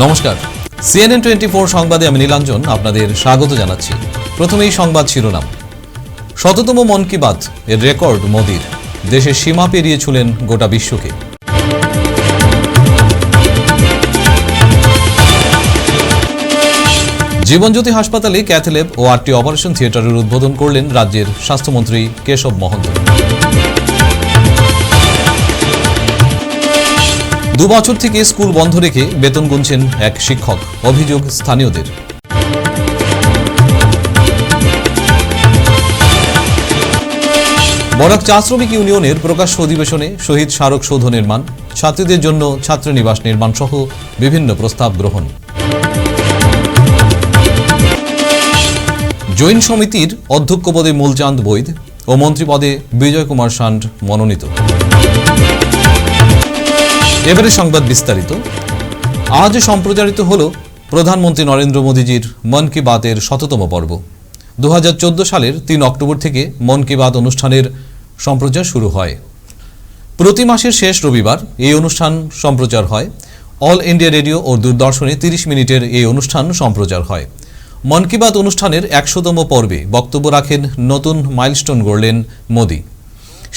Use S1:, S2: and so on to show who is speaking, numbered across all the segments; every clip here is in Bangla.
S1: নমস্কার, CNN 24 সংবাদে আমি নীলাঞ্জন আপনাদের স্বাগত জানাচ্ছি। প্রথমেই সংবাদ শিরোনাম। শততম মন কি বাত এর রেকর্ড মোদির, দেশের সীমা পেরিয়ে ছুলেন গোটা বিশ্বকে। জীবনজ্যোতি হাসপাতালে ক্যাথল্যাব ও 8টি অপারেশন থিয়েটারের উদ্বোধন করলেন রাজ্যের স্বাস্থ্যমন্ত্রী কেশব মহন্ত। 2 বছর থেকে স্কুল বন্ধ রেখে বেতন গুনছেন এক শিক্ষক, অভিযোগ স্থানীয়দের। বরাক চা শ্রমিক ইউনিয়নের প্রকাশ্য অধিবেশনে শহীদ স্মারক সৌধ নির্মাণ, ছাত্রীদের জন্য ছাত্রীনিবাস নির্মাণ সহ বিভিন্ন প্রস্তাব গ্রহণ। জৈন সমিতির অধ্যক্ষ পদে মূলচাঁদ বৈদ ও মন্ত্রী পদে বিজয় কুমার সান্ড মনোনীত। এবারে সংবাদ বিস্তারিত। আজ সম্প্রচারিত হল প্রধানমন্ত্রী নরেন্দ্র মোদীজির মন কি বাতের 100তম পর্ব। 2014 সালের 3 অক্টোবর থেকে মন কি বাত অনুষ্ঠানের সম্প্রচার শুরু হয়। প্রতি মাসের শেষ রবিবার এই অনুষ্ঠান সম্প্রচার হয়। অল ইন্ডিয়া রেডিও ও দূরদর্শনে 30 মিনিটের এই অনুষ্ঠান সম্প্রচার হয়। মন কি বাত অনুষ্ঠানের 100তম পর্বে বক্তব্য রাখেন নতুন মাইলস্টোন গড়লেন মোদী।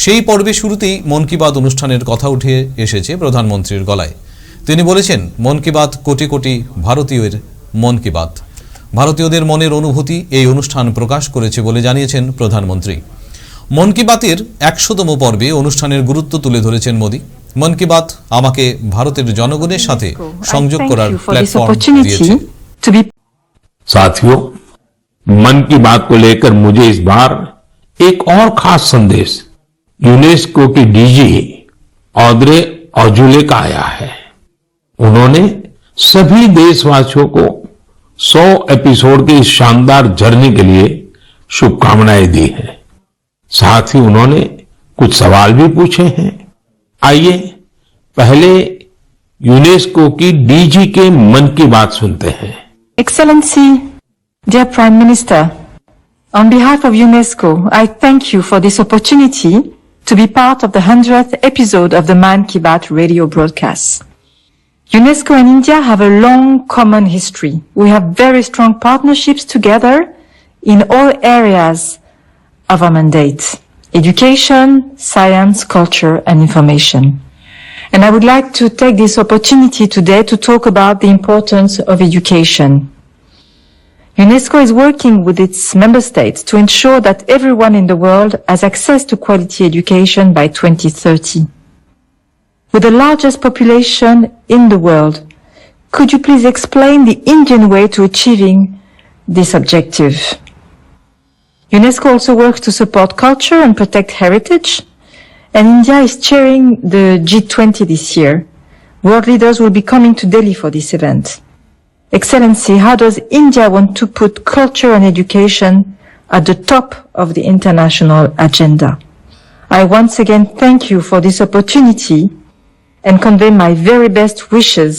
S1: সেই পর্বে শুরুতেই মন কি বাত অনুষ্ঠানের কথা উঠে এসেছে প্রধানমন্ত্রীর গলায়। তিনি বলেছেন, মন কি বাত কোটি কোটি ভারতীয়ের মন কি বাত। ভারতীয়দের মনের অনুভূতি এই অনুষ্ঠান প্রকাশ করেছে বলে জানিয়েছেন প্রধানমন্ত্রী। মন কি বাতের 100তম পর্বে অনুষ্ঠানের গুরুত্ব তুলে ধরেছেন মোদী। মন কি বাত আমাকে ভারতের জনগণের সাথে সংযোগ করার প্ল্যাটফর্ম দিয়েছে।
S2: साथियों, मन की बात को लेकर मुझे इस बार एक और खास संदेश यूनेस्को की डीजी ऑद्रे ऑजुले का आया है। उन्होंने सभी देशवासियों को 100 एपिसोड की इस शानदार जर्नी के लिए शुभकामनाएं दी हैं। साथ ही उन्होंने कुछ सवाल भी पूछे हैं। आइए पहले यूनेस्को की डीजी के मन की बात सुनते हैं।
S3: Excellency, dear Prime Minister, on behalf of UNESCO, I thank you for this opportunity to be part of the 100th episode of the Man Ki Baat radio broadcast. UNESCO and India have a long common history. We have very strong partnerships together in all areas of our mandate: education, science, culture, and information. And I would like to take this opportunity today to talk about the importance of education. UNESCO is working with its member states to ensure that everyone in the world has access to quality education by 2030. With the largest population in the world, could you please explain the Indian way to achieving this objective? UNESCO also works to support culture and protect heritage. And India is chairing the G20 this year. World leaders will be coming to Delhi for this event. Excellency, how does India want to put culture and education at the top of the international agenda? I once again thank you for this opportunity and convey my very best wishes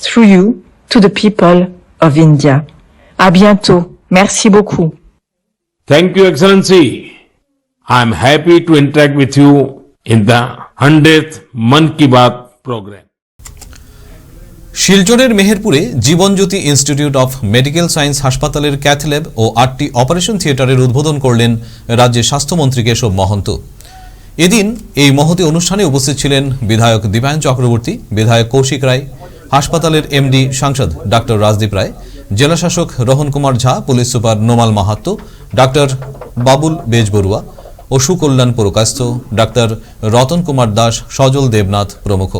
S3: through you to the people of India. À bientôt. Merci beaucoup.
S2: Thank you, Excellency. I'm happy to interact with you in the 100th Man Ki Baat program.
S1: শিলচরের মেহেরপুরে Jibanjyoti institute of medical science হাসপাতালের ক্যাথল্যাব ও 8টি অপারেশন থিয়েটারের উদ্বোধন করলেন রাজ্যের স্বাস্থ্যমন্ত্রী কেশব মহন্ত। এদিন এই মহতী অনুষ্ঠানে উপস্থিত ছিলেন বিধায়ক দীপায়ন চক্রবর্তী, বিধায়ক কৌশিক রায়, হাসপাতালের এমডি সাংসদ ডাক্তার রাজদীপ রায়, জেলাশাসক Rohan Kumar Jha, police super Nomal Mahatta, doctor Babul Bezbaruah ও সুকল্যাণ পুরকায়স্থ, ডাক্তার রতন কুমার দাস, সজল দেবনাথ প্রমুখ।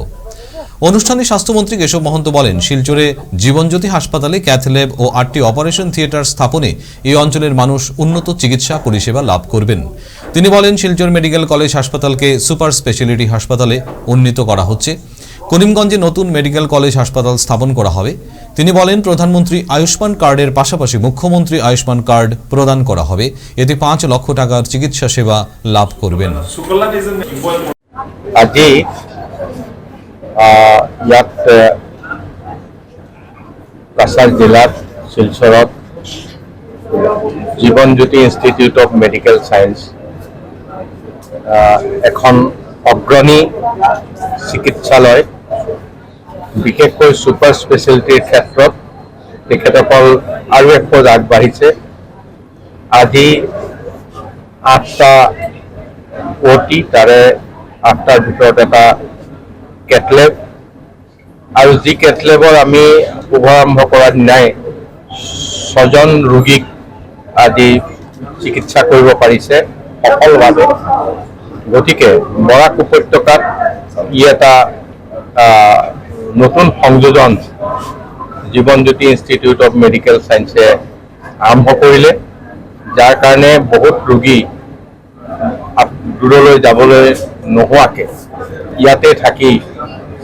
S1: অনুষ্ঠানে স্বাস্থ্যমন্ত্রী কেশব মহন্ত বলেন, শিলচরে জীবনজ্যোতি হাসপাতালে ক্যাথল্যাব ও 8টি অপারেশন থিয়েটার স্থাপনে এই অঞ্চলের মানুষ উন্নত চিকিৎসা পরিষেবা লাভ করবেন। তিনি বলেন, শিলচর মেডিকেল কলেজ হাসপাতালকে সুপার স্পেশালিটি হাসপাতালে উন্নীত করা হচ্ছে। করিমগঞ্জে নতুন মেডিকেল কলেজ হাসপাতাল স্থাপন করা হবে। তিনি বলেন, প্রধানমন্ত্রী আয়ুষ্মান কার্ডের পাশাপাশি মুখ্যমন্ত্রী আয়ুষ্মান কার্ড প্রদান করা হবে। এতে 5 লক্ষ টাকার চিকিৎসা সেবা লাভ করবেন।
S4: আজি ইয়াত কাছাৰ জিলাত শিলচৰত Jibanjyoti institute of medical science এখন অগ্ৰণী চিকিৎসালয় বিশেষকৈ ছুপাৰ স্পেচিয়েলিটিৰ ক্ষেত্ৰত তেখেতসকল আৰু এক খোজ আগবাঢ়িছে। আজি 8টা OT, তাৰে 8টাৰ ভিতৰত এটা কেথলেব, আৰু যি কেথলেবৰ আমি শুভাৰম্ভ কৰাৰ দিনাই 6জন ৰোগীক আজি চিকিৎসা কৰিব পাৰিছে সফলভাৱে। গতিকে বৰাক উপত্যকাত ই এটা নতুন সংযোজন জীৱনজ্যোতি ইনষ্টিটিউট অফ মেডিকেল চায়েন্সে আৰম্ভ কৰিলে, যাৰ কাৰণে বহুত ৰোগী দূৰলৈ যাবলৈ নোহোৱাকৈ ইয়াতে থাকি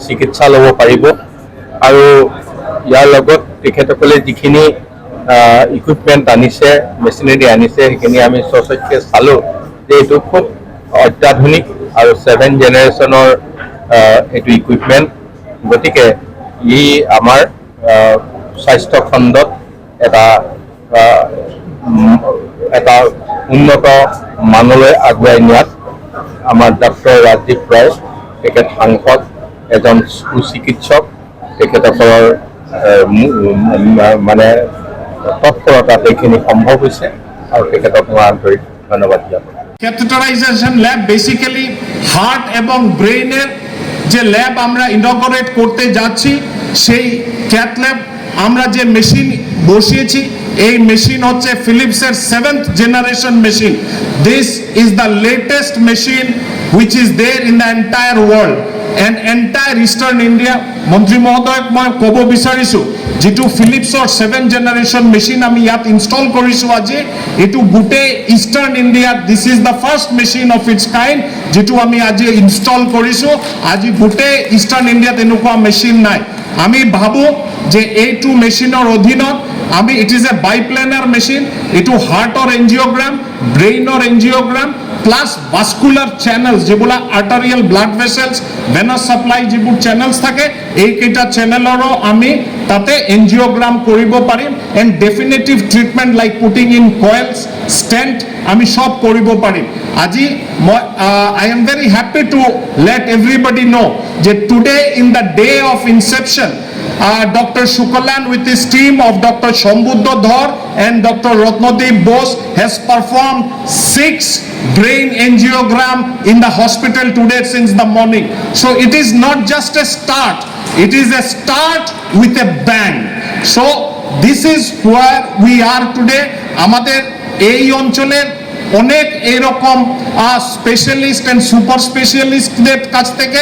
S4: চিকিৎসা ল'ব পাৰিব। আৰু ইয়াৰ লগত তেখেতসকলে যিখিনি ইকুইপমেণ্ট আনিছে, মেচিনেৰী আনিছে, সেইখিনি আমি স্বচক্ষে চালোঁ যে এইটো খুব অত্যাধুনিক আৰু 7th জেনেৰেশ্যনৰ এইটো ইকুইপমেণ্ট। গতিকে ই আমাৰ স্বাস্থ্য খণ্ডত এটা উন্নত মানলৈ আগুৱাই নিয়াত আমাৰ ডক্টৰ ৰাজদীপ ৰায়, তেখেত সাংসদ, এজন সুচিকিৎসক, তেখেতসকলৰ মানে তৎপৰতাত এইখিনি সম্ভৱ হৈছে আৰু তেখেতক মই আন্তৰিক ধন্যবাদ জ্ঞাপন।
S5: ক্যাথেটারাইজেশন ল্যাব বেসিক্যালি হার্ট এবং ব্রেইনের যে ল্যাব আমরা ইনগরেট করতে যাচ্ছি, সেই ক্যাথ ল্যাব আমরা যে মেশিন বসিয়েছি, এই মেশিন হচ্ছে ফিলিপসের 7th generation machine. This is the latest machine which is there in the entire world and entire eastern India. মন্ত্ৰী মহোদয়ক মই ক'ব বিচাৰিছোঁ, যিটো ফিলিপছৰ 7th জেনাৰেশ্যন মেচিন আমি ইয়াত ইনষ্টল কৰিছোঁ আজি, এইটো গোটেই ইষ্টাৰ্ণ ইণ্ডিয়াত this is the first machine of its kind, যিটো আমি আজি ইনষ্টল কৰিছোঁ। আজি গোটেই ইষ্টাৰ্ণ ইণ্ডিয়াত এনেকুৱা মেচিন নাই। আমি ভাবোঁ যে এইটো মেচিনৰ অধীনত আমি ইট ইজ এ বাইপ্লেনাৰ মেচিন, এইটো হাৰ্টৰ এনজিঅ'গ্ৰাম, ব্ৰেইনৰ এনজিঅ'গ্ৰাম প্লাস ভাস্কুলার চ্যানেলস, যেগুলা arterial blood vessels, venous supply যেবোৰ চ্যানেলস থাকে, এইকেইটা চ্যানেলৰো আমি তাতে এনজিওগ্রাম কৰিব পাৰিম। And definitive treatment like putting in coils, stent আমি সব কৰিব পাৰিম। আজি মই I am very happy to let everybody know যে today in the day of inception Dr. Shukalan with his team of Dr. Shambhuddha Dhar and Dr. Ratnadeep Bose has performed 6 brain angiogram in the hospital today since the morning. So it is not just a start, it is a start with a bang. So this is where we are today. আমাদের এই অঞ্চলের অনেক এরকম স্পেশালিস্ট এন্ড সুপার স্পেশালিস্টদের কাছ থেকে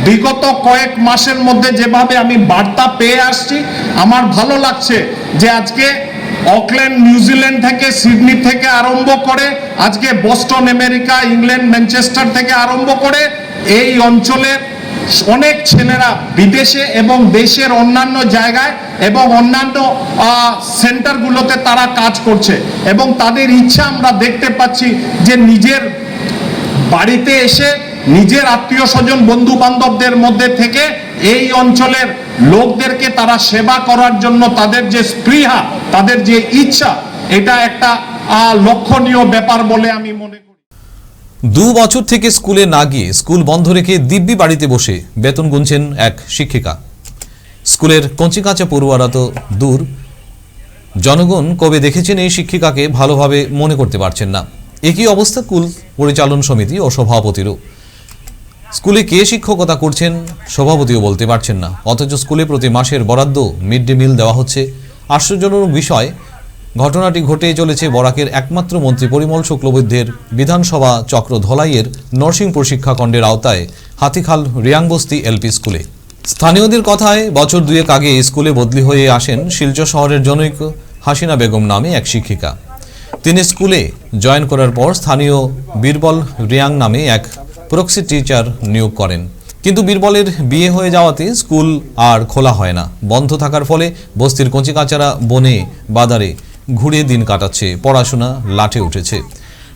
S5: বিগত কয়েক মাসের মধ্যে যেভাবে আমি বার্তা পেয়ে আসছি, আমার ভালো লাগছে যে আজকে অকল্যান্ড, নিউজিল্যান্ড থেকে, সিডনি থেকে আরম্ভ করে আজকে বস্টন, আমেরিকা, ইংল্যান্ড, ম্যানচেস্টার থেকে আরম্ভ করে এই অঞ্চলের অনেক ছেলেরা বিদেশে এবং দেশের অন্যান্য জায়গায় এবং অন্যান্য সেন্টারগুলোতে তারা কাজ করছে, এবং তাদের ইচ্ছা আমরা দেখতে পাচ্ছি যে নিজের বাড়িতে এসে নিজের আত্মীয় স্বজন, বন্ধু বান্ধবদের মধ্যে থেকে এই অঞ্চলের লোকদেরকে তারা সেবা করার জন্য তাদের যে স্পৃহা, তাদের যে ইচ্ছা, এটা একটা লক্ষণীয় ব্যাপার বলে আমি মনে করি।
S1: 2 বছর থেকে স্কুলে না গিয়ে স্কুল বন্ধ রেখে দিব্যি বাড়িতে বসে বেতন গুনছেন এক শিক্ষিকা। স্কুলের কঞ্চিকাঁচা পড়ুয়ারা তো দূর, জনগণ কবে দেখেছেন এই শিক্ষিকাকে ভালোভাবে মনে করতে পারছেন না। একই অবস্থা স্কুল পরিচালন সমিতি ও সভাপতিরও। স্কুলে কে শিক্ষকতা করছেন সভাপতিও বলতে পারছেন না, অথচ স্কুলে প্রতি মাসের বরাদ্দ মিড ডে মিল দেওয়া হচ্ছে। আশ্চর্যজনক বিষয়, ঘটনাটি ঘটে চলেছে বরাকের একমাত্র মন্ত্রী পরিমল শুক্লবৈদ্যের বিধানসভা চক্র ধলাইয়ের নরসিংপুর শিক্ষাখণ্ডের আওতায় হাতিখাল রিয়াংবস্তি এলপি স্কুলে। স্থানীয়দের কথায় বছর 2 আগে স্কুলে বদলি হয়ে আসেন শিলচর শহরের জনৈক হাসিনা বেগম নামে এক শিক্ষিকা। তিনি স্কুলে জয়েন করার পর স্থানীয় বীরবল রিয়াং নামে এক প্রক্সি টিচার নিয়োগ করেন, কিন্তু বীরবলের বিয়ে হয়ে যাওয়াতে স্কুল আর খোলা হয় না। বন্ধ থাকার ফলে বস্তির কঞ্চিকাঁচারা বনে বাদারে ঘুরে দিন কাটাচ্ছে, পড়াশোনা লাটে উঠেছে।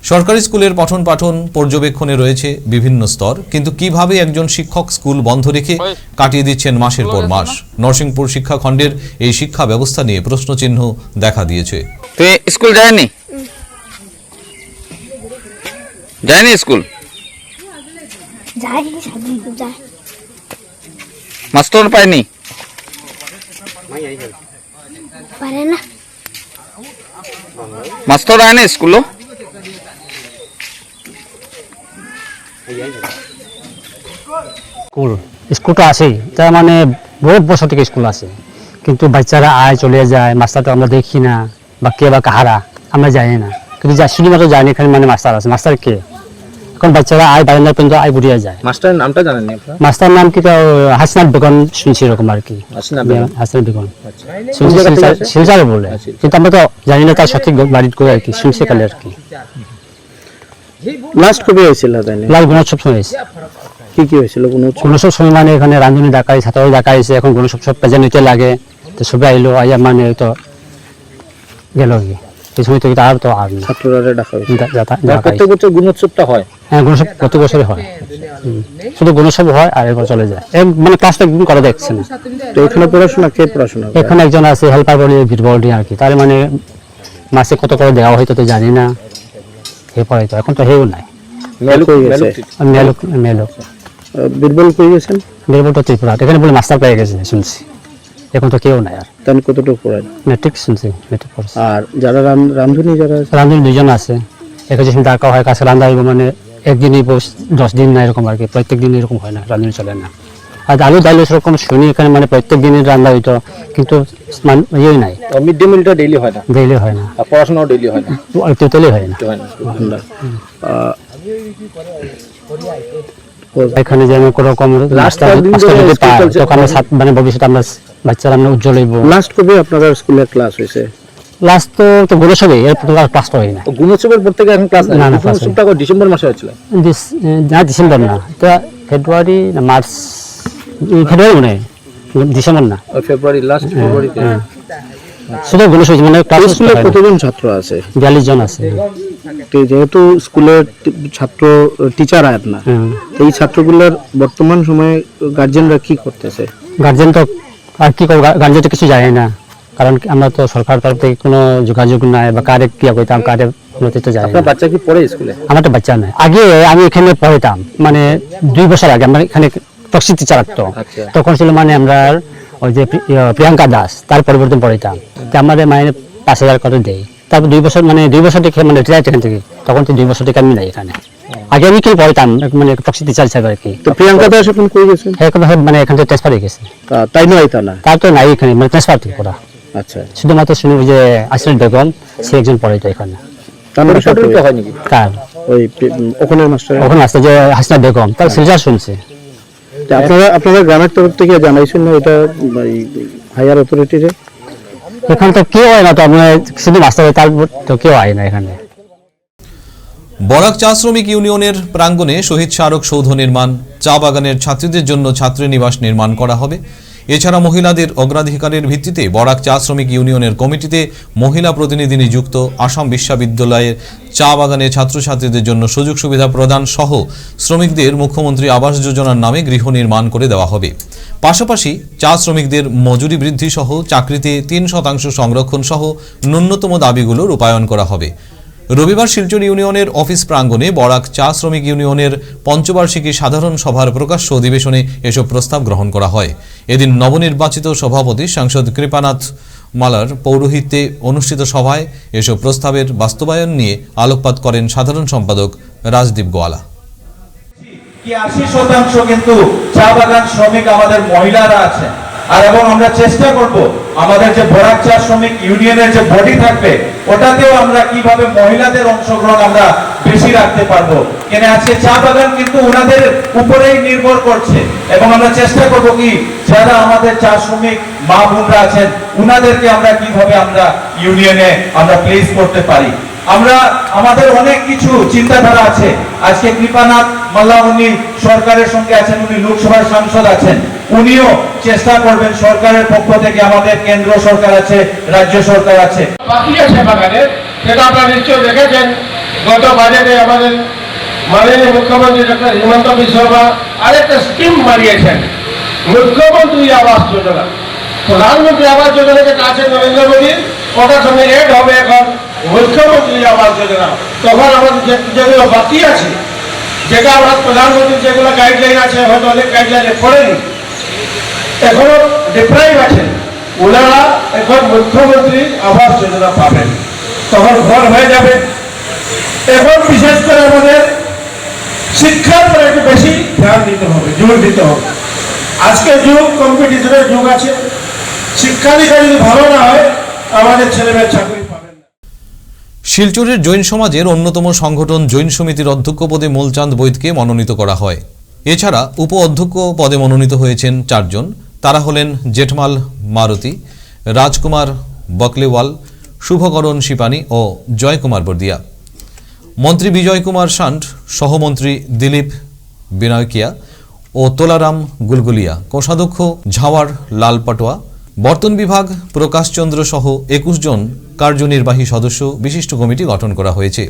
S1: সরকারি স্কুলের পঠন পাঠন পর্যবেক্ষণে রয়েছে বিভিন্ন স্তর, কিন্তু কিভাবে একজন শিক্ষক স্কুল বন্ধ রেখে কাটিয়ে দিচ্ছেন মাসের পর মাস? নরসিংপুর শিক্ষাখণ্ডের এই শিক্ষা ব্যবস্থা নিয়ে প্রশ্নচিহ্ন দেখা দিয়েছে।
S6: তুই স্কুল যায়নি? যায়নি স্কুল? মাস্টার পাইনি?
S7: পারে না।
S6: মাস্টার আয় না স্কুল
S8: স্কুলটা আছেই, তার মানে বহুত বছর থেকে স্কুল আছে, কিন্তু বাচ্চারা আয় চলে যায়, মাস্টার তো আমরা দেখি না, বা কে বা কাহারা আমরা জানি না, কিন্তু শুধুমাত্র জানি এখানে মানে মাস্টার আছে। মাস্টার কে? এখন বাচ্চারা আয় বারান্দা পর্যন্ত আয় বুড়িয়ে যায়।
S9: মাস্টারের নামটা জানেন না আপনারা?
S8: মাস্টার নাম কি তো হাসনাত বেগম শুনছি এরকম আর কি।
S9: হাসনাত বেগম।
S8: হাসনাত বেগম
S9: কোন জায়গা থেকে আসে?
S8: শিলচরে বলে, কিন্তু আমরা তো জানি না তার সঠিক বাড়ির করে আর কি, শুনছি কালে আর কি।
S9: লাস্ট কবে হয়েছিল তাই না?
S8: লাল গুণোৎসব সময় হয়েছে।
S9: কি কি হয়েছিল গুণোৎসব?
S8: গুণোৎসব সময় মানে এখানে রান্ধুনি ডাকা ছাত্র ডাকা হয়েছে, এখন গুণোৎসব সব প্রেজেন্ট হইতে লাগে, তো সবাই আইলো, আইয়া মানে তো গেল কি এই সময় তো আর তো আর না।
S9: ছাত্ররা ডাকা হয়েছে।
S8: ডাকা
S9: প্রত্যেক বছর গুণোৎসবটা হয়?
S8: হ্যাঁ, গুণোৎসব প্রতি বছরই হয়। শুধু গুণোৎসব হয় আর এরপর চলে যায়, মানে ক্লাসটা একদিন করে দেখছেন।
S9: তো এখানে পড়াশোনা কে পড়াশোনা করে?
S8: এখানে একজন আছে হেল্পার বলে বীরবলটি আর কি, তার মানে মাসে কত করে দেওয়া হয়তো তো জানি না, হে পড়াই তো এখন তো হেও নাই।
S9: মেলুক হয়ে গেছে।
S8: মেলুক মেলুক
S9: বীরবল কই গেছেন?
S8: বীরবল তো ত্রিপুরা, এখানে বলে মাস্টার পেয়ে গেছে শুনছি, এখন তো কেউ নাই আর।
S9: তাহলে কতটুকু পড়ায়?
S8: মেট্রিক শুনছি, মেট্রিক পড়ছে।
S9: আর যারা রান্ধুনি যারা আছে?
S8: রান্ধুনি দুজন আছে, একে যে ডাকা হয় কাছে রান্ধা হইব, মানে একদিনই 10 দিন না এরকম আর কি, প্রত্যেক দিন এরকম হয় না, রান্ধুনি চলে না। আর আলু ডাল সেরকম শুনি এখানে মানে প্রত্যেক দিনই রান্না হইতো, কিন্তু ইয়ে নাই,
S9: মিড ডে মিলটা ডেইলি হয় না?
S8: ডেইলি হয় না,
S9: আর পড়াশোনাও ডেইলি হয় না?
S8: টোটালি হয় না। এখানে যে আমি কোনো রকম মানে ভবিষ্যতে আমরা বাচ্চারা আমরা উজ্জ্বল হইব।
S9: লাস্ট কবে আপনারা স্কুলে ক্লাস হয়েছে?
S8: লাস্ট তো গুণোৎসবে, এরপর তো ক্লাস তো হয় না।
S9: গুণোৎসবের পর থেকে এখন ক্লাস
S8: না, না, class
S9: গুণোৎসবটা ডিসেম্বর মাসে হয়েছিল?
S8: না ডিসেম্বর না, তো ফেব্রুয়ারি না মার্চ, ফেব্রুয়ারি মনে হয়, ডিসেম্বর না,
S9: ফেব্রুয়ারি লাস্ট ফেব্রুয়ারিতে।
S8: শুধু গুণোৎসব মানে ক্লাস।
S9: স্কুলে কতজন ছাত্র আছে?
S8: 42 জন আছে।
S9: তো যেহেতু স্কুলের ছাত্র টিচার আয় না, এই ছাত্রগুলোর বর্তমান সময়ে গার্জেনরা কি করতেছে?
S8: গার্জেন তো আর কি করবো, গার্জেন তো কিছু জানে না, কারণ আমরা তো সরকার তরফ থেকে কোনো যোগাযোগ নাই, বা কারে কি করতাম কারে তো জানি না।
S9: আপনার বাচ্চা কি পড়ে স্কুলে?
S8: আমার তো বাচ্চা নাই। আগে আমি এখানে পড়তাম, মানে 2 বছর আগে আমরা এখানে প্রকৃতি টিচার রাখতো, তখন ছিল মানে আমরা ওই যে প্রিয়াঙ্কা দাস, তার পরিবর্তন পড়তাম, আমাদের মানে 5,000 করে দেয়। তারপর 2 বছর মানে 2 বছর থেকে মানে রিটায়ার এখান থেকে, তখন তো 2 বছর থেকে আমি নাই এখানে। আগে আমি কি পড়তাম মানে প্রকৃতি টিচার হিসাবে আর কি।
S9: তো প্রিয়াঙ্কা দাস এখন কই গেছে?
S8: এখন মানে এখান থেকে ট্রান্সফার হয়ে গেছে।
S9: তাই নয় তা না?
S8: তার তো নাই এখানে, মানে ট্রান্সফার থেকে করা।
S9: আচ্ছা,
S8: শুধুমাত্র শুনি যে আসিফ বেগম সে একজন পড়াইতো এখানে।
S9: তার পরীক্ষা হয় নাকি?
S8: কার
S9: ওই ওখানে মাস্টার
S8: ওখানে আসছে যে হাসনা বেগম, তার সিলজার শুনছে।
S9: আপনারা গ্রামের তরফ থেকে জানাইছেন না এটা হায়ার অথরিটিতে?
S8: এখানে তো কেউ হয় না, তো আমরা শুধু মাস্টার, তার তো কেউ হয় না এখানে।
S1: বরাক চা শ্রমিক ইউনিয়নের প্রাঙ্গণে শহীদ স্মারক সৌধ নির্মাণ, চা বাগানের ছাত্রীদের জন্য ছাত্রীনিবাস নির্মাণ করা হবে। এছাড়া মহিলাদের অগ্রাধিকারের ভিত্তিতে বরাক চা শ্রমিক ইউনিয়নের কমিটিতে মহিলা প্রতিনিধি নিযুক্ত, আসাম বিশ্ববিদ্যালয়ের চা বাগানে ছাত্রছাত্রীদের জন্য সুযোগ সুবিধা প্রদান সহ শ্রমিকদের মুখ্যমন্ত্রী আবাস যোজনার নামে গৃহ নির্মাণ করে দেওয়া হবে। পাশাপাশি চা শ্রমিকদের মজুরি বৃদ্ধি সহ চাকরিতে 3% সংরক্ষণ সহ ন্যূনতম দাবিগুলো রূপায়ণ করা হবে। রবিবার শিলচর ইউনিয়নের অফিস প্রাঙ্গণে বরাক চা শ্রমিক ইউনিয়নের পঞ্চবার্ষিকী সাধারণ সভার প্রকাশ্য অধিবেশনে এসব প্রস্তাব গ্রহণ করা হয়। এদিন নবনির্বাচিত সভাপতি সাংসদ কৃপানাথ মালার পৌরোহিত্যে অনুষ্ঠিত সভায় এসব প্রস্তাবের বাস্তবায়ন নিয়ে আলোকপাত করেন সাধারণ সম্পাদক রাজদীপ গোয়ালা।
S10: 80% কিন্তু চা বাগান শ্রমিক আমাদের মহিলারা আছে, আর এবং আমরা চেষ্টা করব আমাদের যে বরাক চা শ্রমিক ইউনিয়নের যে বডি থাকবে ওটাতেও আমরা কিভাবে মহিলাদের অংশগ্রহণ আমরা বেশি রাখতে পারবো। কেন আজকে চা বাগান কিন্তু ওনাদের উপরেই নির্ভর করছে, এবং আমরা চেষ্টা করব কি যারা আমাদের চা শ্রমিক মা বোনরা আছেন ওনাদেরকে আমরা কিভাবে আমরা ইউনিয়নে আমরা প্লেস করতে পারি। আমরা আমাদের অনেক কিছু চিন্তাধারা আছে। আজকে কৃপানাথ মাল্লা উনি সরকারের সঙ্গে আছেন, উনি লোকসভার সাংসদ আছেন, উনিও চেষ্টা করবেন সরকারের পক্ষ থেকে, আমাদের কেন্দ্র সরকার আছে, রাজ্য সরকার আছে।
S11: বাকি আছে বাগানের, সেটা আপনারা নিশ্চয় দেখেছেন। গত বাজেটে আমাদের মাননীয় মুখ্যমন্ত্রী ডক্টর হিমন্ত বিশ্ব শর্মা আরেকটা স্কিম বাড়িয়েছেন, মুখ্যমন্ত্রী আবাস যোজনা। প্রধানমন্ত্রী আবাস যোজনা যেটা আছে নরেন্দ্র মোদী, ওটার সঙ্গে এড হবে এখন মুখ্যমন্ত্রী আবাস যোজনা। তখন আমাদের যেগুলো বাকি আছে, যেটা আমরা প্রধানমন্ত্রী যেগুলো গাইডলাইন আছে, হয়তো অনেক গাইডলাইনে পড়েনি, এখনো ডিপ্রাইভ আছে, ওনারা এখন মুখ্যমন্ত্রী আবাস যোজনা পাবেন, তখন ঘর হয়ে যাবে। এখন বিশেষ করে আমাদের শিক্ষার উপরে একটু বেশি ধ্যান দিতে হবে, জোর দিতে হবে। আজকে যুগ কম্পিটিশনের যুগ আছে, শিক্ষা দীক্ষা যদি ভালো না হয় আমাদের ছেলেমেয়ের চাকরি পাবেন না।
S1: শিলচরের জৈন সমাজের অন্যতম সংগঠন জৈন সমিতির অধ্যক্ষ পদে মূলচাঁদ বৈদকে মনোনীত করা হয়। এছাড়া উপ অধ্যক্ষ পদে মনোনীত হয়েছেন 4 জন। তারা হলেন জেঠমাল মারুতি, রাজকুমার বকলেওয়াল, শুভকরণ শিপানি ও জয়কুমার বর্দিয়া। মন্ত্রী বিজয় কুমার সান্ড, সহমন্ত্রী দিলীপ বিনায়কিয়া ও তোলারাম গুলগুলিয়া, কোষাধ্যক্ষ ঝাওয়ার লাল পাটোয়া, বর্তন বিভাগ প্রকাশচন্দ্র সহ 21 জন কার্যনির্বাহী সদস্য বিশিষ্ট কমিটি গঠন করা হয়েছে।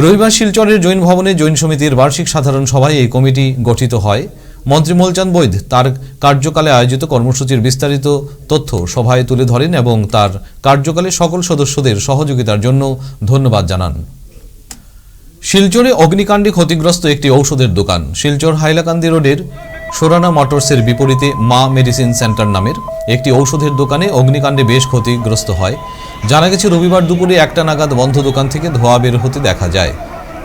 S1: রবিবার শিলচরের জৈন ভবনে জৈন সমিতির বার্ষিক সাধারণ সভায় এই কমিটি গঠিত হয়। মন্ত্রী মূলচাঁদ বৈদ তার কার্যকালে আয়োজিত কর্মসূচির বিস্তারিত তথ্য সভায় তুলে ধরেন এবং তার কার্যকালে সকল সদস্যদের সহযোগিতার জন্য ধন্যবাদ জানান। শিলচরে অগ্নিকাণ্ডে ক্ষতিগ্রস্ত একটি ঔষধের দোকান। শিলচর হাইলাকান্দি রোডের সোরানা মোটরসের বিপরীতে মা মেডিসিন সেন্টার নামের একটি ঔষধের দোকানে অগ্নিকাণ্ডে বেশ ক্ষতিগ্রস্ত হয়। জানা গেছে রবিবার দুপুরে 1টা নাগাদ বন্ধ দোকান থেকে ধোঁয়া বের হতে দেখা যায়।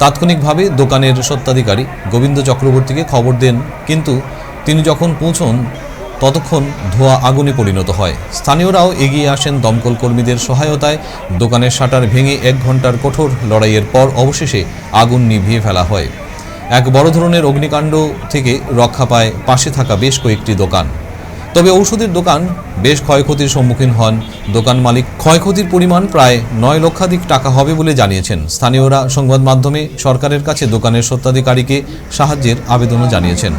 S1: তাৎক্ষণিকভাবে দোকানের স্বত্বাধিকারী গোবিন্দ চক্রবর্তীকে খবর দেন, কিন্তু তিনি যখন পৌঁছন ততক্ষণ ধোঁয়া আগুনে পরিণত হয়। স্থানীয়রাও এগিয়ে আসেন দমকল কর্মীদের সহায়তায়। দোকানের শাটার ভেঙে 1 ঘন্টার কঠোর লড়াইয়ের পর অবশেষে আগুন নিভিয়ে ফেলা হয়। এক বড় ধরনের অগ্নিকাণ্ড থেকে রক্ষা পায় পাশে থাকা বেশ কয়েকটি দোকান। তবে ঔষধের দোকান বেশ ক্ষয়ক্ষতির সম্মুখীন হন দোকান মালিক। ক্ষয়ক্ষতির পরিমাণ প্রায় 9 লক্ষাধিক টাকা হবে বলে জানিয়েছেন স্থানীয়রা। সংবাদ মাধ্যমে সরকারের কাছে দোকানের স্বত্বাধিকারীকে সাহায্যের আবেদনও জানিয়েছেন।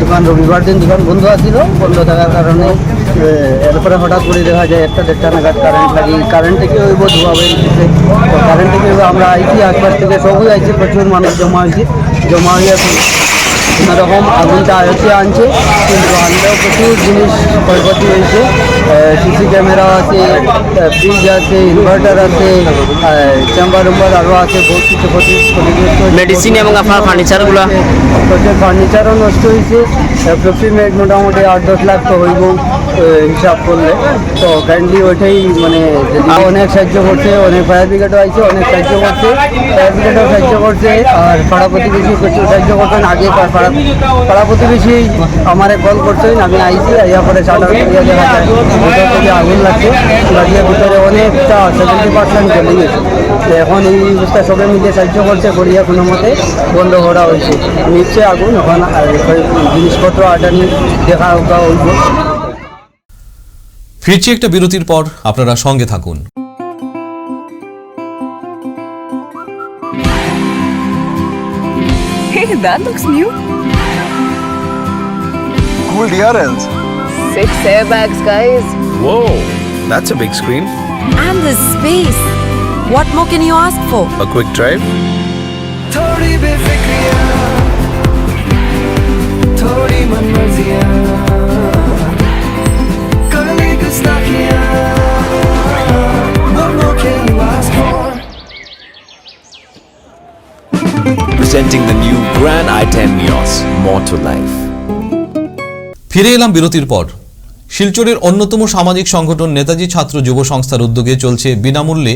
S9: দোকান রবিবার দিন দোকান বন্ধ আছিল, বন্ধ থাকার কারণে এরপরে হঠাৎ করে দেখা যায় 1টা নাগাদ কারেন্ট লাগে। কারেন্ট থেকে হইব ধোয়া বেরিয়েছে, তো কারেন্ট থেকে আমরা আইছি, আশপাশ থেকে সবই আইছি, প্রচুর মানুষ জমা হয়েছে। কোনোরকম আগুনটা আয়তে আনছে, কিন্তু আনলেও প্রচুর জিনিস ক্ষয়ক্ষতি হয়েছে। সিসি ক্যামেরা আছে, ফ্রিজ আছে, ইনভার্টার আছে, চেম্বার আরও আছে, বহুত কিছু ক্ষতিগ্রস্ত।
S6: মেডিসিন এবং আপনার ফার্নিচারগুলো
S9: প্রচুর ফার্নিচারও নষ্ট হয়েছে। অ্যাপ্রক্সিমেট মোটামুটি 8-10 লাখ তো হইব হিসাব করলে। তো কাইন্ডলি ওইটাই মানে অনেক সাহায্য করছে, অনেক ফায়ার ব্রিগেডও আইছে, অনেক সাহায্য করছে, ফায়ার ব্রিগেডও সাহায্য করছে, আর পাড়া প্রতিবেশী প্রচুর সাহায্য করছেন। আগে পাড়া প্রতিবেশী আমারে কল করছেন, আমি আইছি, আইয়া পরে শাটার খুলিয়া দেখা যায় ভিতর থেকে আগুন লাগছে, লাগিয়ে ভিতরে অনেকটা 70% চলে গেছে। তো এখন এই অবস্থা সবাই মিলে সাহায্য করছে, করিয়া কোনো মতে বন্ধ করা হয়েছে। নিচ্ছে আগুন, এখন জিনিসপত্র আটানি দেখা হইব।
S1: ফিরছি একটা বিরতির পর, আপনারা সঙ্গে থাকুন।
S3: Hey, that looks new.
S7: Cool DRLs.
S3: 6 airbags, guys.
S7: Whoa, that's a big screen.
S3: And the space. What more can you ask for?
S7: A quick drive. Thodi befikriya, thodi manmarziya, karne gustakiya. What more can you ask for? Presenting the new Grand i10 Neos, more to life.
S1: ফিরে এলাম বিরতির পর। শিলচরের অন্যতম সামাজিক সংগঠন নেতাজি ছাত্র যুব সংস্থার উদ্যোগে চলছে বিনামূল্যে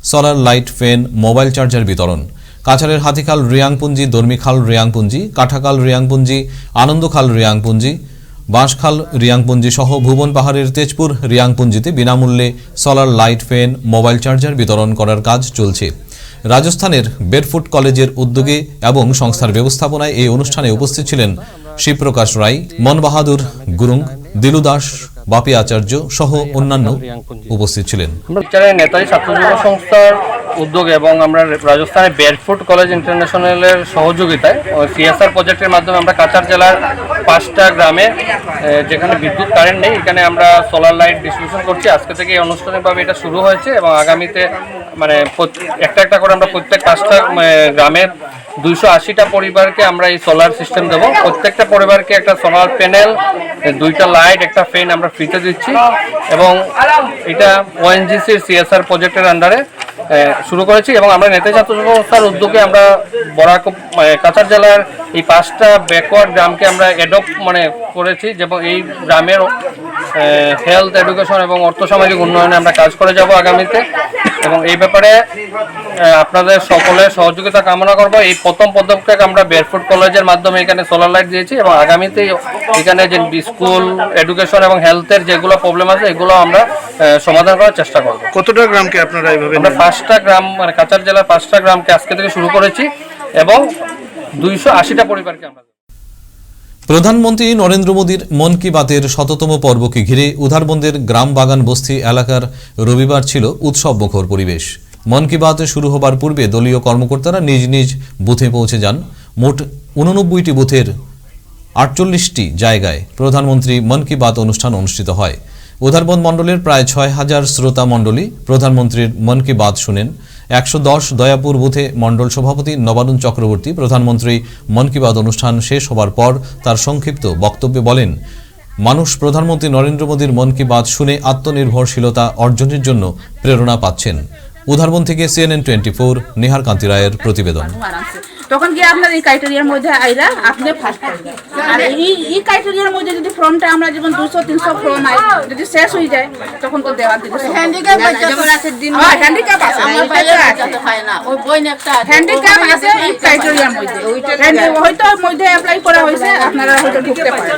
S1: solar light, fan, mobile charger বিতরণ। কাছাড়ের হাতিখাল রিয়াংপুঞ্জি, দর্মিখাল রিয়াংপুঞ্জি, কাঠাখাল রিয়াংপুঞ্জি, আনন্দখাল রিয়াংপুঞ্জি, বাঁশখাল রিয়াংপুঞ্জি সহ ভুবন পাহাড়ের তেজপুর রিয়াংপুঞ্জিতে বিনামূল্যে solar light, fan, mobile charger বিতরণ করার কাজ চলছে। রাজস্থানের বেডফুট কলেজের উদ্যোগে এবং সংস্থার ব্যবস্থাপনায় এই অনুষ্ঠানে উপস্থিত ছিলেন শিবপ্রকাশ রায়, মন বাহাদুর গুরুং, দিলু দাস, বাপি আচার্য সহ অন্যান্য উপস্থিত ছিলেন।
S12: নেতাজি ছাত্র যুব সংস্থার উদ্যোগে এবং আমরা রাজস্থানের বেডফুট কলেজ ইন্টারন্যাশনালের সহযোগিতায় সিএসআর প্রজেক্টের মাধ্যমে আমরা কাছাড় জেলার 5টা গ্রামে যেখানে বিদ্যুৎ কারেন্ট নেই, এখানে আমরা সোলার লাইট ডিস্ট্রিবিউশন করছি। আজকে থেকে আনুষ্ঠানিকভাবে এটা শুরু হয়েছে এবং আগামীতে মানে একটা করে আমরা প্রত্যেক 5টা গ্রামের 280টা পরিবারকে আমরা এই সোলার সিস্টেম দেবো। প্রত্যেকটা পরিবারকে একটা সোলার প্যানেল 2টা লাইট, একটা ফ্যান আমরা ফ্রিতে দিচ্ছি এবং এটা ওএনজিসির সিএসআর প্রজেক্টের আন্ডারে শুরু করেছি এবং আমরা নেতা ছাত্র সংস্থার উদ্যোগে আমরা কাছাড় জেলার এই 5টা ব্যাকওয়ার্ড গ্রামকে আমরা অ্যাডপ্ট করেছি, যেমন এই গ্রামের হেলথ, এডুকেশন এবং অর্থসামাজিক উন্নয়নে আমরা কাজ করে যাব আগামীতে এবং এই ব্যাপারে আপনাদের সকলের সহযোগিতা কামনা করব। এই প্রথম পদক্ষেপ আমরা বেয়ারফুট কলেজের মাধ্যমে এখানে সোলার লাইট দিয়েছি এবং আগামীতে এখানে যে স্কুল, এডুকেশন এবং হেলথের যেগুলো প্রবলেম আছে এগুলো আমরা সমাধান করার চেষ্টা করব।
S13: কতটা গ্রামকে আপনারা এইভাবে?
S12: আমরা 5টা গ্রাম কাছাড় জেলার 5টা গ্রামকে আজকে থেকে শুরু করেছি এবং 280টা পরিবারকে আমরা।
S1: প্রধানমন্ত্রী নরেন্দ্র মোদীর মন কি বাতের 100তম পর্বকে ঘিরে উধারবন্দের গ্রাম বাগান বস্তি এলাকার রবিবার ছিল উৎসবমুখর পরিবেশ। মন কি বাত শুরু হবার পূর্বে দলীয় কর্মকর্তারা নিজ নিজ বুথে পৌঁছে যান। মোট 89টি বুথের 48টি জায়গায় প্রধানমন্ত্রী মন কি বাত অনুষ্ঠান অনুষ্ঠিত হয়। উধারবন্দ মণ্ডলের প্রায় 6000 শ্রোতা মণ্ডলী প্রধানমন্ত্রীর মন কি বাত শুনেন। 110 দয়াপুর বুথে মণ্ডল সভাপতি নবারুণ চক্রবর্তী প্রধানমন্ত্রী মন কি বাত অনুষ্ঠান শেষ হবার পর তার সংক্ষিপ্ত বক্তব্যে বলেন, মানুষ প্রধানমন্ত্রী নরেন্দ্র মোদীর মন কি বাত শুনে আত্মনির্ভরশীলতা অর্জনের জন্য প্রেরণা পাচ্ছেন। উধারবন্দ থেকে CNN 24 নিহার কান্তি রায়ের প্রতিবেদন।
S14: তখন গিয়ে আপনার এই ক্রাইটেরিয়ার মধ্যে আইরা আপনি ফার্স্ট পাইবেন। আর এই ক্রাইটেরিয়ার মধ্যে যদি ফর্মটা আমরা যেমন 200-300 ফর্ম আই যদি শেষ হয়ে যায় তখন তো দেওয়া দিতে হ্যান্ডিক্যাপ আছে দিন হ্যান্ডিক্যাপ আছে আমার বাইরে আছে হয় না ওই বই একটা হ্যান্ডিক্যাপ আছে এই ক্রাইটেরিয়ার মধ্যে হয়তো মধ্যে অ্যাপ্লাই করা হয়েছে আপনারা হয়তো ঢুকতে পারেন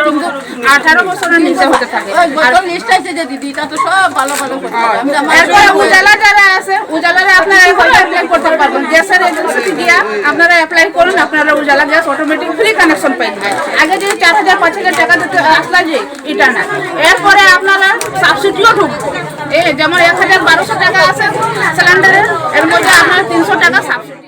S14: কিন্তু 18 বছরের নিচে হতে থাকে আর লিস্ট আছে যে দিদি তা তো সব ভালো ভালো করতে হবে। এরপর উজালা যারা আছে উজালারে আপনারা অ্যাপ্লাই করতে পারবেন। গ্যাসের এজেন্সিতে গিয়া আপনারা অ্যাপ্লাই করুন, আপনারা উজালা গ্যাস অটোমেটিক ফ্রি কানেকশন পাই যাবেন। আগে যে 4000-5000 টাকা দিতে আসলা যে এটা না, এরপরে আপনারা সাবসিডিও ঢুকবো। এই যেমন 1200 টাকা আছে সিলিন্ডারের, এর মধ্যে আপনারা 300 টাকা সাবসিডি।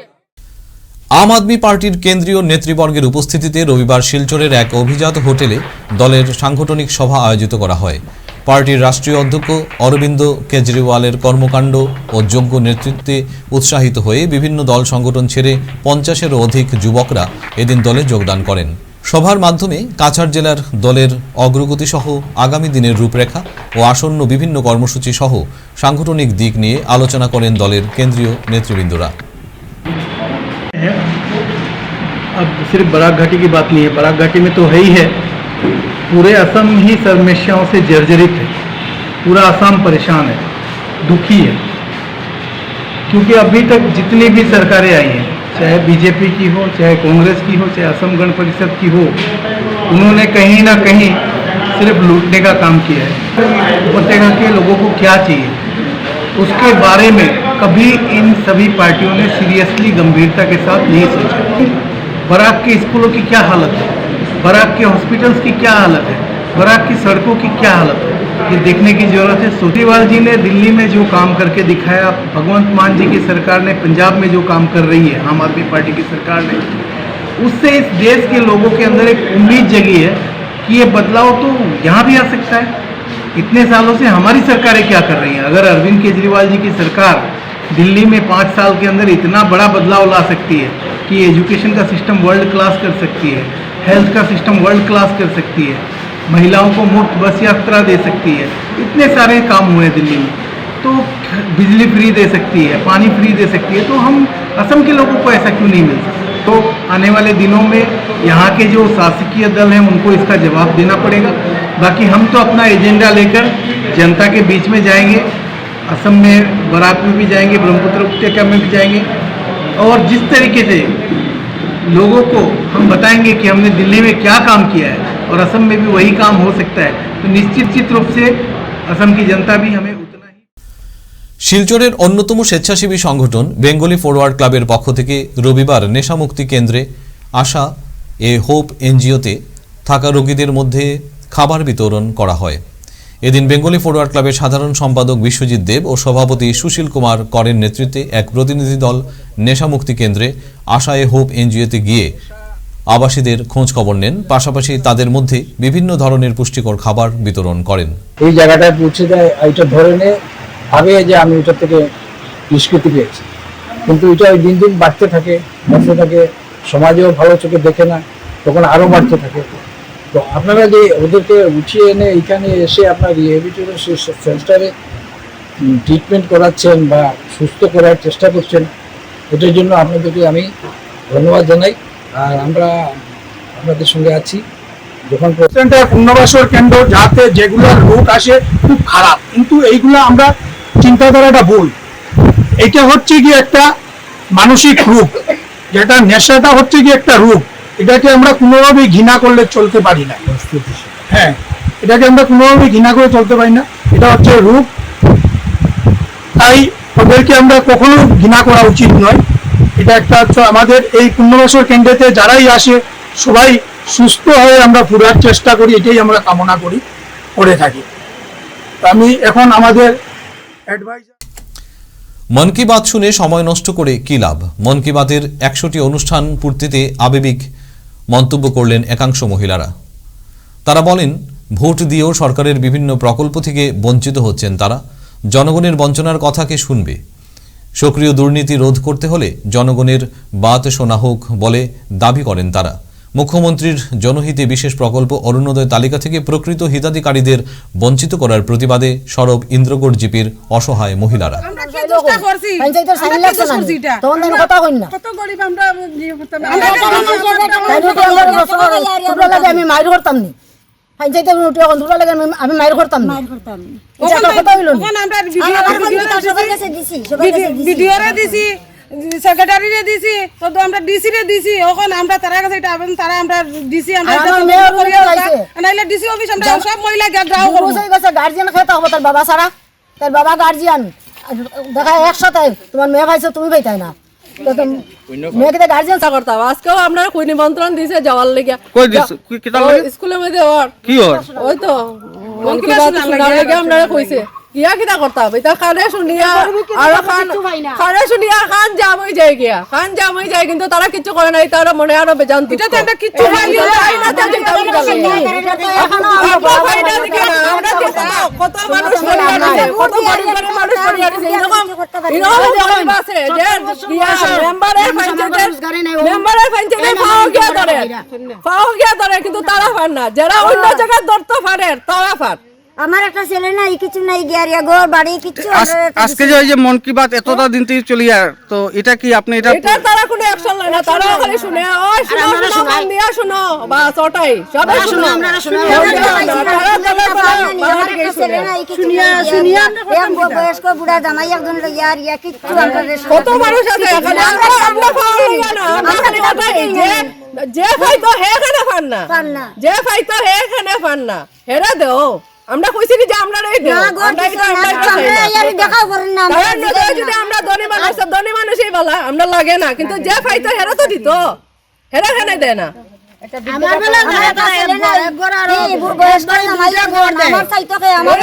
S1: আম আদমি পার্টির কেন্দ্রীয় নেতৃবর্গের উপস্থিতিতে রবিবার শিলচরের এক অভিজাত হোটেলে দলের সাংগঠনিক সভা আয়োজিত করা হয়। পার্টির রাষ্ট্রীয় অধ্যক্ষ অরবিন্দ কেজরিওয়ালের কর্মকাণ্ড ও যোগ্য নেতৃত্বে উৎসাহিত হয়ে বিভিন্ন দল সংগঠন ছেড়ে 50-এরও অধিক যুবকরা এদিন দলে যোগদান করেন। সভার মাধ্যমে কাছাড় জেলার দলের অগ্রগতি সহ আগামী দিনের রূপরেখা ও আসন্ন বিভিন্ন কর্মসূচি সহ সাংগঠনিক দিক নিয়ে আলোচনা করেন দলের কেন্দ্রীয় নেতৃবৃন্দরা।
S15: अब सिर्फ बराक घाटी की बात नहीं है, बराक घाटी में तो है ही है, पूरे असम ही समस्याओं से जर्जरित है। पूरा असम परेशान है, दुखी है, क्योंकि अभी तक जितनी भी सरकारें आई हैं, चाहे बीजेपी की हो, चाहे कांग्रेस की हो, चाहे असम गण परिषद की हो, उन्होंने कहीं ना कहीं सिर्फ लूटने का काम किया है। उपत्यका के लोगों को क्या चाहिए उसके बारे में कभी इन सभी पार्टियों ने सीरियसली गंभीरता के साथ नहीं सोचा। बराक के स्कूलों की क्या हालत है, बराक के हॉस्पिटल्स की क्या हालत है, बराक की सड़कों की क्या हालत है, ये देखने की जरूरत है। सोटेवाल जी ने दिल्ली में जो काम करके दिखाया, भगवंत मान जी की सरकार ने पंजाब में जो काम कर रही है आम आदमी पार्टी की सरकार ने, उससे इस देश के लोगों के अंदर एक उम्मीद जगी है कि ये बदलाव तो यहाँ भी आ सकता है। इतने सालों से हमारी सरकारें क्या कर रही हैं? अगर अरविंद केजरीवाल जी की सरकार दिल्ली में 5 साल के अंदर इतना बड़ा बदलाव ला सकती है कि एजुकेशन का सिस्टम वर्ल्ड क्लास कर सकती है, हेल्थ का सिस्टम वर्ल्ड क्लास कर सकती है, महिलाओं को मुफ्त बस यात्रा दे सकती है, इतने सारे काम हुए दिल्ली में, तो बिजली फ्री दे सकती है, पानी फ्री दे सकती है, तो हम असम के लोगों को ऐसा क्यों नहीं मिल सकता? तो आने वाले दिनों में यहाँ के जो शासकीय दल हैं उनको इसका जवाब देना पड़ेगा। बाकी हम तो अपना एजेंडा लेकर जनता के बीच में जाएंगे, असम में बराक में भी जाएंगे, ब्रह्मपुत्र उपत्यका में भी जाएंगे, और जिस तरीके से लोगों को हम बताएंगे कि हमने दिल्ली में क्या काम किया है और असम में भी वही काम हो सकता है, तो निश्चित रूप से असम की जनता भी हमें उतना ही।
S1: শিলচরের অন্যতম স্বেচ্ছাসেবী সংগঠন বেঙ্গলি ফরওয়ার্ড ক্লাবের পক্ষ থেকে রবিবার নেশামুক্তি কেন্দ্রে আশা এ হোপ এনজিওতে থাকা রোগীদের মধ্যে খাবার বিতরণ করা হয়। এদিন বেঙ্গলি ফরওয়ার্ড ক্লাবের সাধারণ সম্পাদক বিশ্বজিৎ দেব ও সভাপতি সুশীল কুমার করের নেতৃত্বে এক প্রতিনিধি দল নেশামুক্তি কেন্দ্রে আশা এ হোপ এনজিওতে গিয়ে আবাসীদের খোঁজ খবর নেন, পাশাপাশি তাদের মধ্যে বিভিন্ন ধরনের পুষ্টিকর খাবার বিতরণ করেন।
S16: এই জায়গাটায় পৌঁছে দেয়, এটা ধরে নে ভাবে যে আমি ওটা থেকে নিষ্কৃতি পেয়েছি, কিন্তু এটা দিন দিন বাড়তে থাকে, সমাজেও ভালো চোখে দেখে না, তখন আরও বাড়তে থাকে। তো আপনারা যে ওদেরকে উঠিয়ে এনে এখানে এসে আপনার রিহ্যাবিলিটেশন সেন্টারে ট্রিটমেন্ট করাচ্ছেন বা সুস্থ করার চেষ্টা করছেন, এটার জন্য আপনাদেরকে আমি ধন্যবাদ জানাই। আর আমরা আপনাদের সঙ্গে আছি। যখন
S5: পুনর্বাসন কেন্দ্র যাতে যেগুলো রোগ আসে খুব খারাপ, কিন্তু এইগুলো আমরা চিন্তাধারাটা ভুল। এটা হচ্ছে কি একটা মানসিক রোগ, যেটা নেশাটা হচ্ছে কি একটা রোগ। এটাকে আমরা কোনোভাবেই ঘৃণা করলে চলতে পারি না। হ্যাঁ, এটাকে আমরা কোনোভাবেই ঘৃণা করে চলতে পারি না, এটা হচ্ছে রোগ। তাই ওদেরকে আমরা কখনো ঘৃণা করা উচিত নয়। এটা একটা আমাদের এই পুনর্বাসন কেন্দ্রেতে যারাই আসে সবাই সুস্থ হয়ে আমরা ফেরার চেষ্টা করি, এটাই আমরা কামনা করি, করে থাকি। আমি এখন আমাদের অ্যাডভাইজার
S1: মন কি বাত শুনে সময় নষ্ট করে কি লাভ? মন কি বাতের 100টি অনুষ্ঠান পূর্তিতে আবেগিক মন্তব্য করলেন একাংশ মহিলারা। তারা বলেন, ভোট দিয়েও সরকারের বিভিন্ন প্রকল্প থেকে বঞ্চিত হচ্ছেন তারা। জনগণের বঞ্চনার কথা কে শুনবে? সক্রিয় দুর্নীতি রোধ করতে হলে জনগণের বাত শোনা হোক বলে দাবি করেন তারা। মুখ্যমন্ত্রীর জনহিতে বিশেষ প্রকল্প অরুণোদয় তালিকা থেকে প্রকৃত হিতাধিকারীদের বঞ্চিত করার প্রতিবাদে সরব ইন্দ্রগড় জিপির অসহায় মহিলারা।
S13: আমি মাইর করতাম নি, আমি মাইর করতাম না।
S14: সেক্রেটারিরে দিছি, তো আমরা ডিসি রে দিছি, এখন আমরা তার কাছে এটা আবেদন, তারা আমরা ডিসি আমরা নাইলে ডিসি অফিস আমরা সব মহিলা গ্রাও করব।
S13: গার্জিয়ান খেতে হবে, তার বাবা ছাড়া, তার বাবা গার্জিয়ান দেখা একসাথে তোমার মেয়ে ভাইছো, তুমি ভাইতাই না মেয়েকে গার্জিয়ান চা করতাম। আজকেও আমরা কই নিমন্ত্রণ দিছে যাওয়ার লেগে, স্কুলের মধ্যে কি ওই তো মন কি বাত শোনার লেগে আমরা কইছে কিয়া কিটা করতাম। এটা কানে শুনিয়া আর কানে শুনিয়া কান জাম হয়ে যায়, গিয়া কান জাম হয়ে যায়, কিন্তু তারা কিছু করে না। তারা মনে আরো বেজান, এটা তো একটা কিছু হয় না। কত মানুষ কত গরিব মানুষ আছে যে মেম্বারের পঞ্চায়েতে পাও গিয়া ধরে, কিন্তু তারা পার না। যারা অন্য জায়গায় ধরতে পারে তারা পার। আমার একটা ছেলে নাই, কিছু নাই, গিয়ারিয়া ঘর বাড়ি কিছু।
S17: আজকে যে এই যে মন কি বাত এতটা দিন থেকে চলি আর, তো এটা কি আপনি এটা
S13: তারা কোনো অ্যাকশন নেয় না, তারা খালি শুনে, ওই শুনো শুনো কান দিয়া শুনো, বাস ওটাই সবাই শুনো। আমরা শুনি শুনিয়া শুনিয়া বয়স্ক বুড়া জামাই একজন লইয়া আর ইয়া কিছু আমরা কত মানুষ আছে এখানে, আমরা পাওয়া লাগা না। আমরা খালি কথাই যে ফাইতো হে এখানে পান না, যে ফাইতো হে এখানে পান না, হেরা দেও। আমরা কইছি যে আমরা এই দেও, আমরা এটা আমরা দেখা করেন না। যদি আমরা ধনী মানুষই বলা আমরা লাগে না, কিন্তু যে ফাইতো হেরা তো দিত, হেরা খানে দেয় না। আমার বলা একবার আর বয়স্ক জামাইয়া ঘর দেয়, আমার চাইতো কে আমার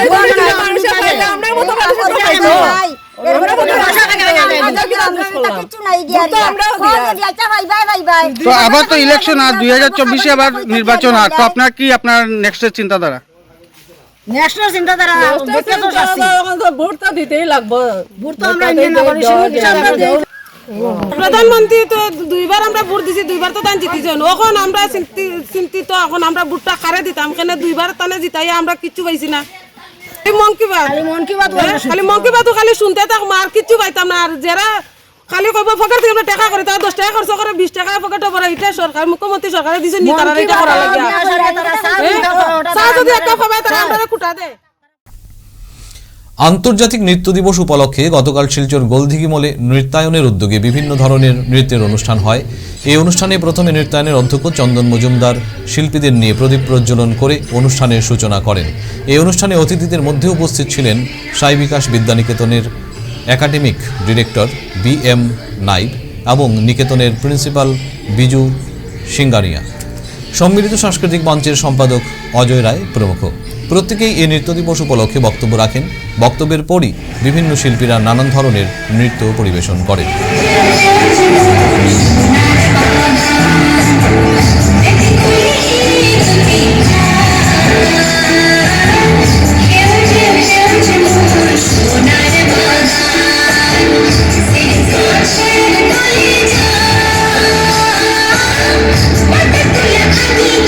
S13: মানুষ খাইলে আমরা মত মানুষ খাইতো, আমরা মত মানুষ কিছু নাই দিয়া আমরা দিয়াটা ভাই ভাই ভাই ভাই।
S17: তো আবার তো ইলেকশন আর 2024 আবার নির্বাচন আর, তো আপনার কি আপনার নেক্সটের চিন্তাধারা?
S13: ন্যাশনাল চিন্তাধারা ভোট তো দিতেই লাগবে, ভোট তো আমরা
S14: প্রধানমন্ত্রী তো দুইবার আমরা ভোট দিছি, দুইবার তো তান জিতিছেন। এখন আমরা চিন্তিত, এখন আমরা ভোটটা কারে দিতাম, কেন দুইবার তানে জিতাই আমরা কিচ্ছু পাইছি না। মন কি বাত খালি মন কি বাত খালি শুনতে থাকবো, আর কিচ্ছু পাইতাম না। আর যারা খালি কইব পকেট থেকে আমরা টাকা করে, তারা 10 টাকা খরচ করে 20 টাকা পকেটে ভরে, এটা সরকার মুখ্যমন্ত্রী সরকারে দিছে নি, তারা এটা করা লাগে। চা যদি একটা পাবে তারা আমরা কুটা দেয়।
S1: আন্তর্জাতিক নৃত্য দিবস উপলক্ষে গতকাল শিলচর গোলদিঘি মলে নৃত্যায়নের উদ্যোগে বিভিন্ন ধরনের নৃত্যের অনুষ্ঠান হয়। এই অনুষ্ঠানে প্রথমে নৃত্যায়নের অধ্যক্ষ চন্দন মজুমদার শিল্পীদের নিয়ে প্রদীপ প্রজ্বলন করে অনুষ্ঠানের সূচনা করেন। এই অনুষ্ঠানে অতিথিদের মধ্যে উপস্থিত ছিলেন সাই বিকাশ বিদ্যানিকেতনের একাডেমিক ডিরেক্টর BM নাইব এবং নিকেতনের প্রিন্সিপাল বিজু সিঙ্গারিয়া, সম্মিলিত সাংস্কৃতিক মঞ্চের সম্পাদক অজয় রায় প্রমুখ। প্রত্যেকেই এই নৃত্য দিবস উপলক্ষে বক্তব্য রাখেন। বক্তব্যের পরই বিভিন্ন শিল্পীরা নানান ধরনের নৃত্য পরিবেশন করেন।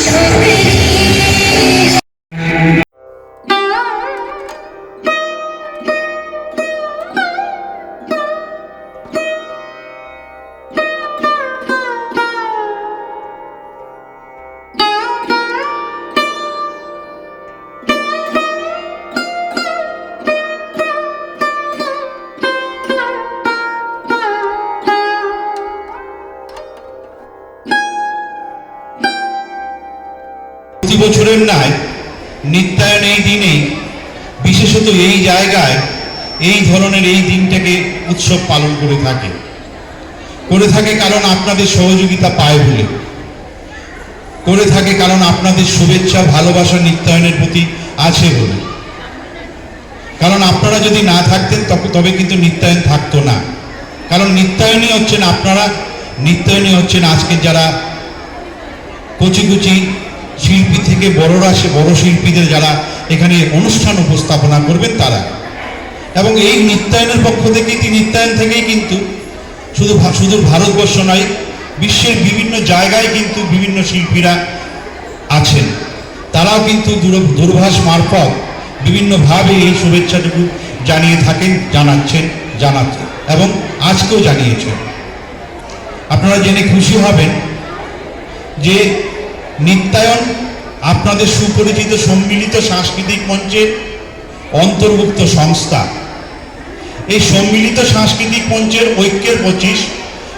S18: छोकरी বছরের ন্যায় নিত্যায়ন এই দিনেই, বিশেষত এই জায়গায় এই ধরনের এই দিনটাকে উৎসব পালন করে থাকে কারণ আপনাদের সহযোগিতা পায় বলে, করে থাকে কারণ আপনাদের শুভেচ্ছা ভালোবাসা নিত্যায়নের প্রতি আছে বলে। কারণ আপনারা যদি না থাকতেন তবে কিন্তু নিত্যায়ন থাকতো না। কারণ নিত্যায়নই হচ্ছেন আপনারা, নিত্যায়নই হচ্ছেন আজকের যারা কচি কচি শিল্পী থেকে বড়রা, সে বড় শিল্পীদের যারা এখানে অনুষ্ঠান উপস্থাপনা করবেন তারা। এবং এই নিত্যায়নের পক্ষ থেকেই, নিত্যায়ন থেকেই কিন্তু শুধু ভারতবর্ষ নয়, বিশ্বের বিভিন্ন জায়গায় কিন্তু বিভিন্ন শিল্পীরা আছেন, তারাও কিন্তু দূরভাষ মারফত বিভিন্নভাবে এই শুভেচ্ছাটুকু জানিয়ে থাকেন, জানাচ্ছেন এবং আজকেও জানিয়েছেন। আপনারা জেনে খুশি হবেন যে নিত্যায়ন আপনাদের সুপরিচিত সম্মিলিত সাংস্কৃতিক মঞ্চের অন্তর্ভুক্ত সংস্থা। এই সম্মিলিত সাংস্কৃতিক মঞ্চের ঐক্যের 25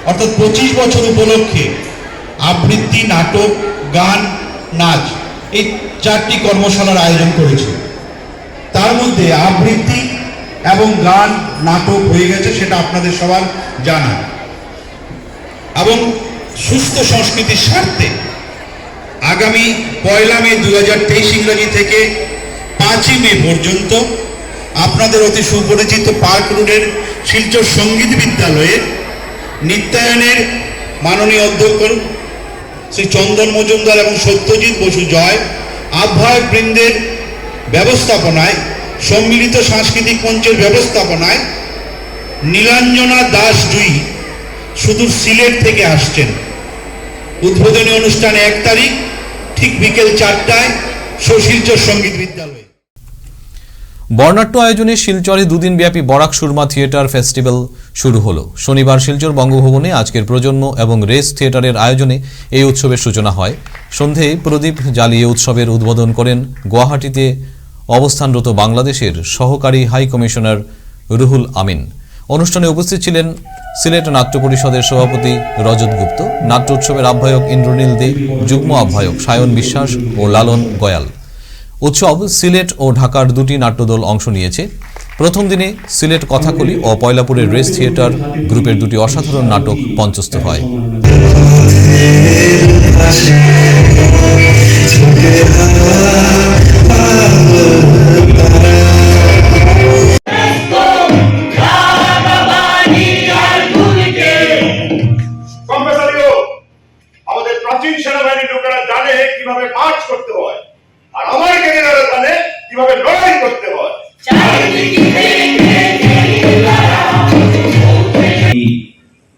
S18: অর্থাৎ 25 বছর উপলক্ষে আবৃত্তি, নাটক, গান, নাচ এই 4টি কর্মশালার আয়োজন করেছে। তার মধ্যে আবৃত্তি এবং গান, নাটক হয়ে গেছে, সেটা আপনাদের সবার জানা। এবং সুস্থ সংস্কৃতির স্বার্থে আগামী 1 মে 2023 ইংরেজি থেকে 5 মে পর্যন্ত আপনাদের অতি সুপরিচিত পার্ক রোডের শিলচর সঙ্গীত বিদ্যালয়ে নিত্যায়নের মাননীয় অধ্যক্ষ শ্রী চন্দন মজুমদার এবং সত্যজিৎ বসু জয় আহ্বায়ক বৃন্দের ব্যবস্থাপনায়, সম্মিলিত সাংস্কৃতিক মঞ্চের ব্যবস্থাপনায় নীলাঞ্জনা দাস জুই সুদূর সিলেট থেকে আসছেন। উদ্বোধনী অনুষ্ঠানে 1 তারিখ ঠিক বিকেল 4টায় শিলচর সঙ্গীত বিদ্যালয়ে।
S1: বর্ণাঢ্য আয়োজনে শিলচরে 2 দিনব্যাপী বরাক সুরমা থিয়েটার ফেস্টিভ্যাল শুরু হলো। শনিবার শিলচর বঙ্গভবনে আজকের প্রজন্ম এবং রেস থিয়েটারের আয়োজনে এই উৎসবের সূচনা হয়। সন্ধেয় প্রদীপ জ্বালিয়ে উৎসবের উদ্বোধন করেন গুয়াহাটিতে অবস্থানরত বাংলাদেশের সহকারী হাই কমিশনার রুহুল আমিন। অনুষ্ঠানে উপস্থিত ছিলেন সিলেট নাট্য পরিষদের সভাপতি রজত গুপ্ত, নাট্য উৎসবের আহ্বায়ক ইন্দ্রনীল দে, যুগ্ম আহ্বায়ক সায়ন বিশ্বাস ও লালন গয়াল। উৎসব সিলেট ও ঢাকার 2টি নাট্যদল অংশ নিয়েছে। প্রথম দিনে সিলেট কথাকলি ও পয়লাপুরের রেস থিয়েটার গ্রুপের 2টি অসাধারণ নাটক মঞ্চস্থ হয়।
S11: আমাদের প্রাচীন সেনাবাহিনীর লোকেরা জানে কিভাবে মার্চ করতে হয়, আর আমার ক্যাডাররা জানে কিভাবে লড়াই করতে হয়।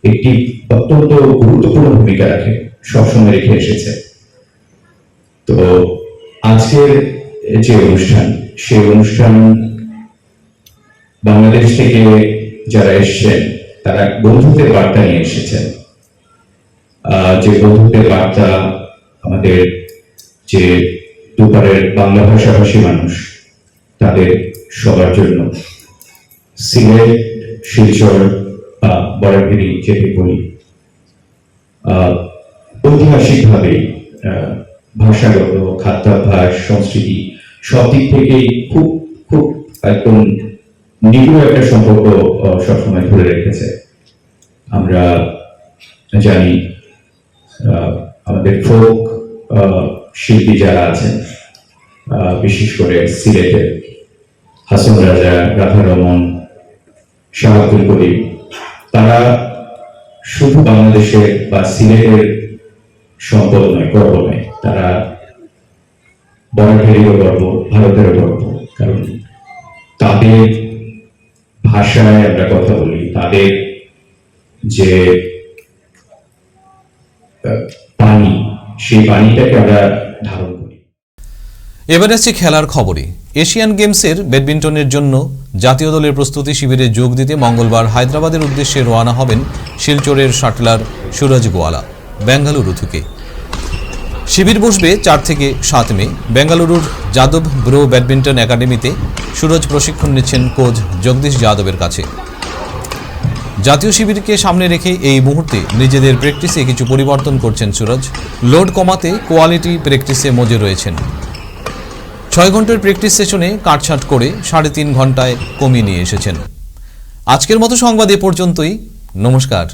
S19: একটি অত্যন্ত গুরুত্বপূর্ণ ভূমিকা রাখে, সবসময় রেখে এসেছে। তো আজকের যে অনুষ্ঠান, সেই অনুষ্ঠান বাংলাদেশ থেকে যারা এসেছেন তারা বন্ধুত্বের বার্তা নিয়ে এসেছেন। যে বন্ধুত্বের বার্তা আমাদের যে দুপারের বাংলা ভাষাভাষী মানুষ তাদের সবার জন্য সিলেট, শিলচর বা বরাকভেড়ি যেটি বলি, ঐতিহাসিকভাবে ভাষাগত, খাদ্যাভ্যাস, সংস্কৃতি সব দিক থেকেই খুব খুব একদম নিবিড় একটা সম্পর্ক সবসময় ধরে রেখেছে। আমরা জানি আমাদের ফোক শিল্পী যারা আছেন, বিশেষ করে সিলেটের হাসন রাজা, রাধারমন, শাহ আব্দুল করিম, তারা শুধু বাংলাদেশের বা সিলেটের সম্পদ নয়, গর্ব নয়, তারা বরাকভেড়িরও গর্ব, ভারতেরও গর্ব। কারণ তাদের ভাষায় আমরা কথা বলি, তাদের যে পানি, সেই পানিটাকে আমরা ধারণ করি।
S1: এবার আসছে খেলার খবরে। এশিয়ান গেমসের ব্যাডমিন্টনের জন্য জাতীয় দলের প্রস্তুতি শিবিরে যোগ দিতে মঙ্গলবার হায়দ্রাবাদের উদ্দেশ্যে রওনা হবেন শিলচরের শাটলার সুরজ গোয়ালা বেঙ্গালুরু থেকে। শিবির বসবে 4 থেকে 7 মে। বেঙ্গালুরুর যাদব ব্রো ব্যাডমিন্টন একাডেমিতে সুরজ প্রশিক্ষণ নিচ্ছেন কোচ জগদীশ যাদবের কাছে। জাতীয় শিবিরকে সামনে রেখে এই মুহূর্তে নিজেদের প্র্যাকটিসে কিছু পরিবর্তন করছেন সুরজ। লোড কমাতে কোয়ালিটি প্র্যাকটিসে মজে রয়েছেন। 6 ঘন্টার প্র্যাকটিস সেশনে কাটছাঁট করে 3.5 ঘন্টায় কমিয়ে নিয়ে এসেছেন। আজকের মতো সংবাদ এ পর্যন্তই। নমস্কার।